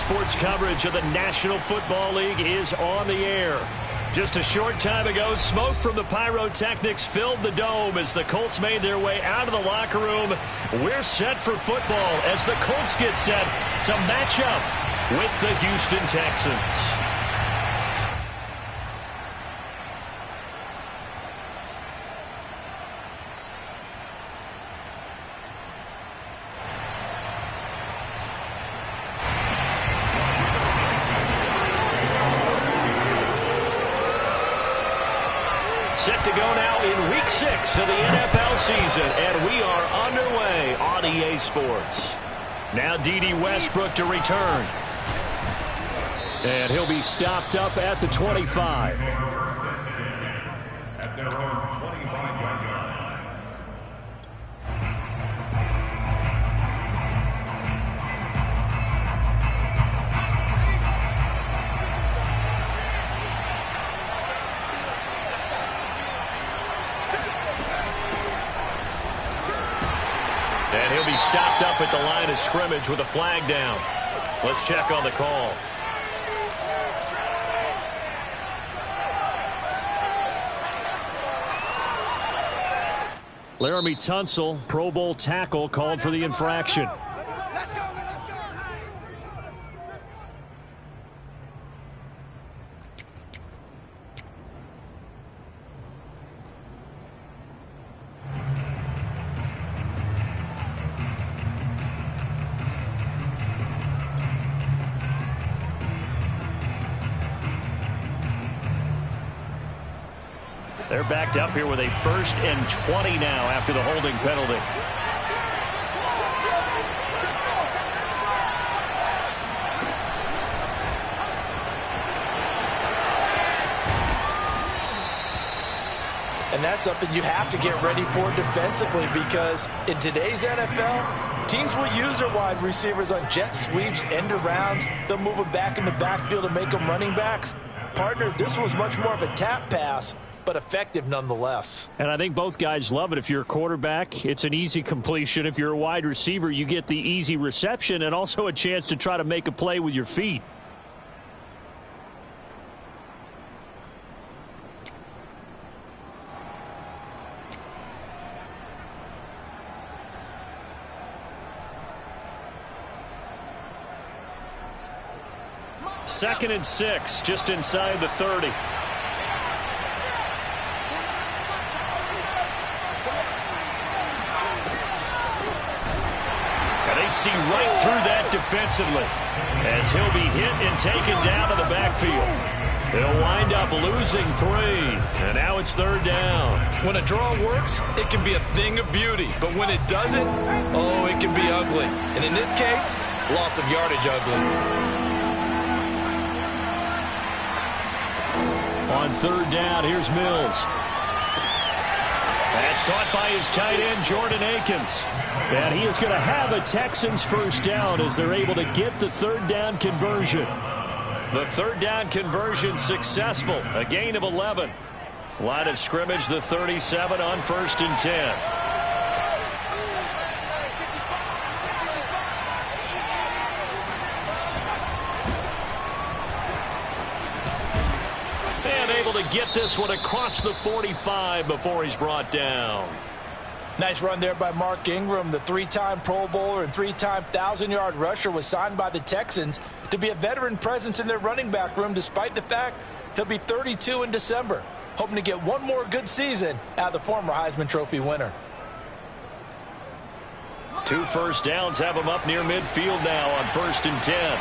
sports coverage of the National Football League is on the air. Just a short time ago, smoke from the pyrotechnics filled the dome as the Colts made their way out of the locker room. We're set for football as the Colts get set to match up with the Houston Texans. Set to go now in Week 6 of the NFL season, and we are underway on EA Sports. Now Dede Westbrook to return. And he'll be stopped up at the 25. At their own 25-yard line. And he'll be stopped up at the line of scrimmage with a flag down. Let's check on the call. Laramie Tunsil, Pro Bowl tackle, called for the infraction. Let's go. They're backed up here with a 1st and 20 now after the holding penalty. And that's something you have to get ready for defensively, because in today's NFL, teams will use their wide receivers on jet sweeps, end arounds. They'll move them back in the backfield to make them running backs. Partner, this was much more of a tap pass, but effective nonetheless. And I think both guys love it. If you're a quarterback, it's an easy completion. If you're a wide receiver, you get the easy reception and also a chance to try to make a play with your feet. Second and 6, just inside the 30. And they see right through that defensively as he'll be hit and taken down to the backfield. They'll wind up losing 3, and now it's 3rd down. When a draw works, it can be a thing of beauty, but when it doesn't, oh, it can be ugly. And in this case, loss of yardage ugly. On 3rd down, here's Mills. That's caught by his tight end, Jordan Akins. And he is going to have a Texans 1st down as they're able to get the 3rd down conversion. The 3rd down conversion successful. A gain of 11. Line of scrimmage, the 37 on 1st and 10. To get this one across the 45 before he's brought down. Nice run there by Mark Ingram. The 3-time Pro Bowler and 3-time 1,000-yard rusher was signed by the Texans to be a veteran presence in their running back room, despite the fact he'll be 32 in December. Hoping to get one more good season out of the former Heisman Trophy winner. 2 first downs have him up near midfield now on 1st and 10.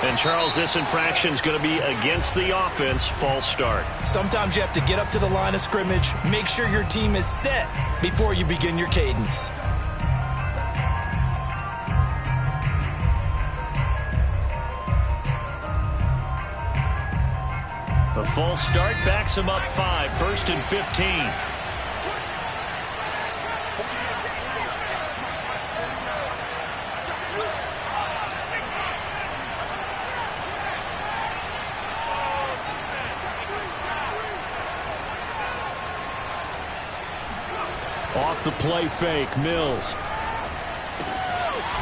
And, Charles, this infraction is going to be against the offense. False start. Sometimes you have to get up to the line of scrimmage, make sure your team is set before you begin your cadence. The false start backs him up 5, 1st and 15. Off the play fake, Mills.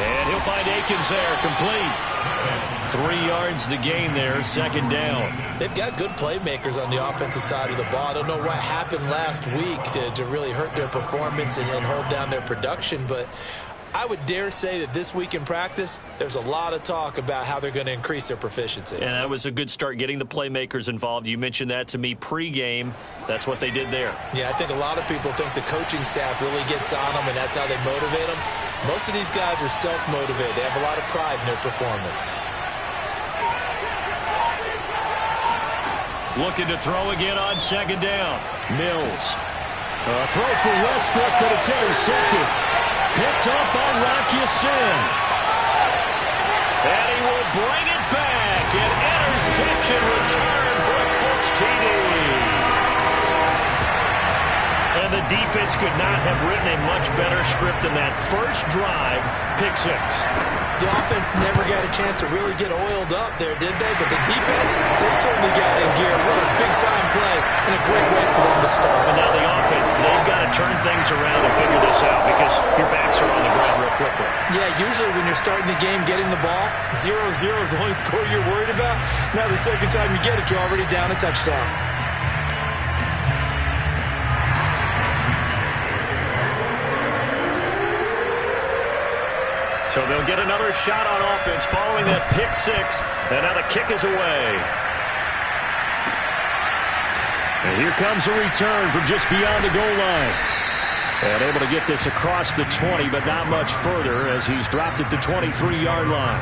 And he'll find Akins there, complete. 3 yards the gain there, second down. They've got good playmakers on the offensive side of the ball. I don't know what happened last week to really hurt their performance and hold down their production, but I would dare say that this week in practice, there's a lot of talk about how they're going to increase their proficiency. And that was a good start, getting the playmakers involved. You mentioned that to me pregame. That's what they did there. Yeah, I think a lot of people think the coaching staff really gets on them, and that's how they motivate them. Most of these guys are self-motivated. They have a lot of pride in their performance. Looking to throw again on second down. Mills. A throw for Westbrook, but it's intercepted. Picked up by Rock Ya-Sin. And he will bring it back. An interception return for a Colts TD. And the defense could not have written a much better script than that first drive, pick 6. The offense never got a chance to really get oiled up there, did they? But the defense, they certainly got in gear. What a big-time play and a great way for them to start. And now the offense, they've got to turn things around and figure this out because your backs are on the ground real quickly. Yeah, usually when you're starting the game, getting the ball, 0-0 is the only score you're worried about. Now the second time you get it, you're already down a touchdown. So they'll get another shot on offense following that pick 6. And now the kick is away. And here comes a return from just beyond the goal line. And able to get this across the 20, but not much further as he's dropped it to 23-yard line.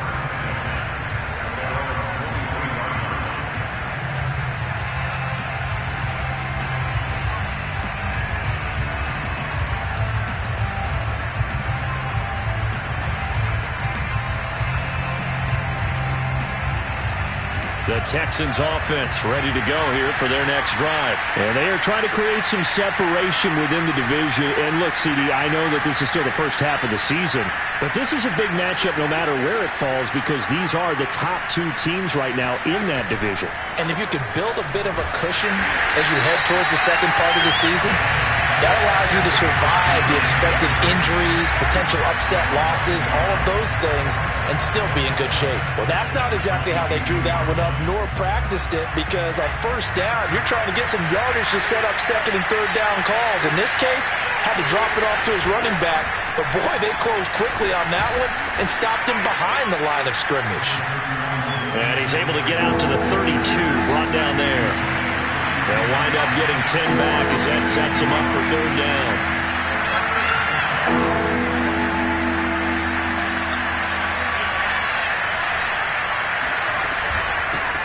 The Texans offense ready to go here for their next drive. And they are trying to create some separation within the division. And look, CD, I know that this is still the first half of the season, but this is a big matchup no matter where it falls because these are the top 2 teams right now in that division. And if you could build a bit of a cushion as you head towards the second part of the season, that allows you to survive the expected injuries, potential upset losses, all of those things, and still be in good shape. Well, that's not exactly how they drew that one up nor practiced it because on first down, you're trying to get some yardage to set up second and third down calls. In this case, had to drop it off to his running back, but boy, they closed quickly on that one and stopped him behind the line of scrimmage. And he's able to get out to the 32, brought down there. They'll wind up getting 10 back as that sets him up for third down.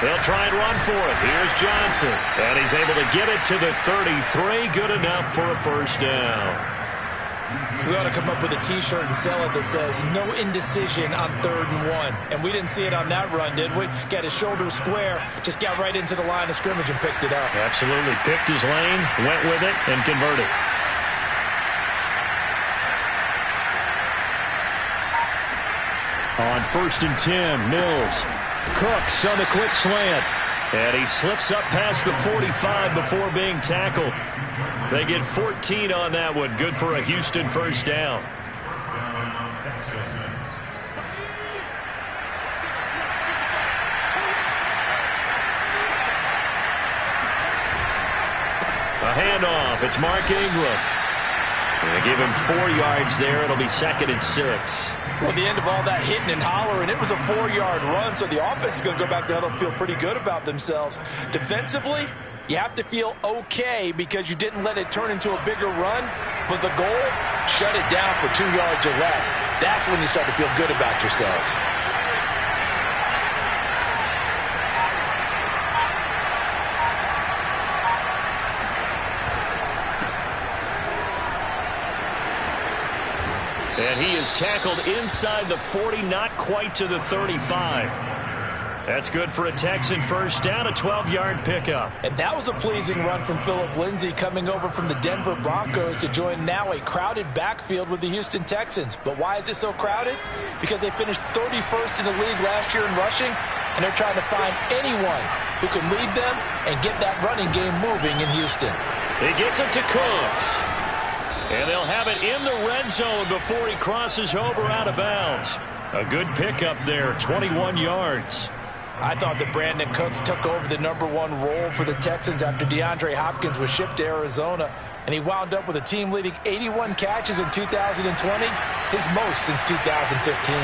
They'll try and run for it. Here's Johnson. And he's able to get it to the 33. Good enough for a first down. We ought to come up with a T-shirt and sell it that says, no indecision on 3rd and 1. And we didn't see it on that run, did we? Got his shoulder square, just got right into the line of scrimmage and picked it up. Absolutely. Picked his lane, went with it, and converted. On 1st and 10, Mills. Cooks on the quick slant. And he slips up past the 45 before being tackled. They get 14 on that one. Good for a Houston first down. First down, Texans. A handoff. It's Mark Ingram. They give him 4 yards there. It'll be 2nd and 6. Well, the end of all that hitting and hollering, it was a 4-yard run, so the offense is going to go back to huddle and feel pretty good about themselves. Defensively, you have to feel okay because you didn't let it turn into a bigger run, but the goal, shut it down for 2 yards or less. That's when you start to feel good about yourselves. And he is tackled inside the 40, not quite to the 35. That's good for a Texan first down, a 12-yard pickup. And that was a pleasing run from Phillip Lindsay coming over from the Denver Broncos to join now a crowded backfield with the Houston Texans. But why is it so crowded? Because they finished 31st in the league last year in rushing, and they're trying to find anyone who can lead them and get that running game moving in Houston. He gets it to Cooks. And they'll have it in the red zone before he crosses over out of bounds. A good pickup there, 21 yards. I thought that Brandon Cooks took over the #1 role for the Texans after DeAndre Hopkins was shipped to Arizona, and he wound up with a team-leading 81 catches in 2020, his most since 2015.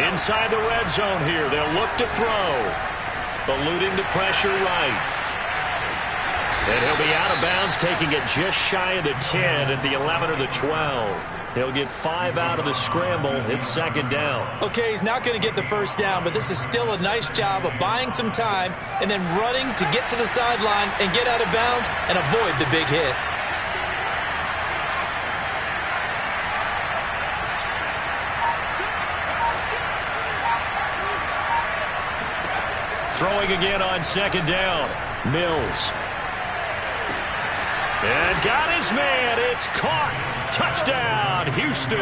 Inside the red zone here, they'll look to throw. Eluding the pressure right. And he'll be out of bounds, taking it just shy of the 10 at the 11 or the 12. He'll get 5 out of the scramble. It's second down. Okay, he's not going to get the first down, but this is still a nice job of buying some time and then running to get to the sideline and get out of bounds and avoid the big hit. Throwing again on second down. Mills. And got his man. It's caught. Touchdown, Houston.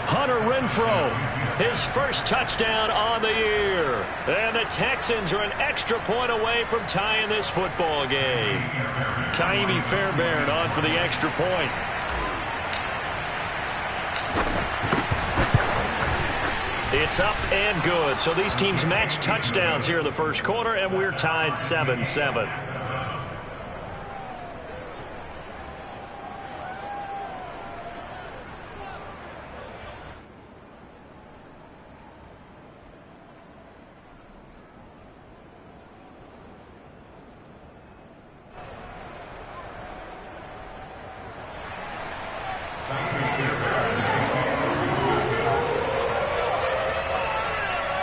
Hunter Renfrow, his first touchdown on the year. And the Texans are an extra point away from tying this football game. Kaimi Fairbairn on for the extra point. It's up and good. So these teams match touchdowns here in the first quarter, and we're tied 7-7.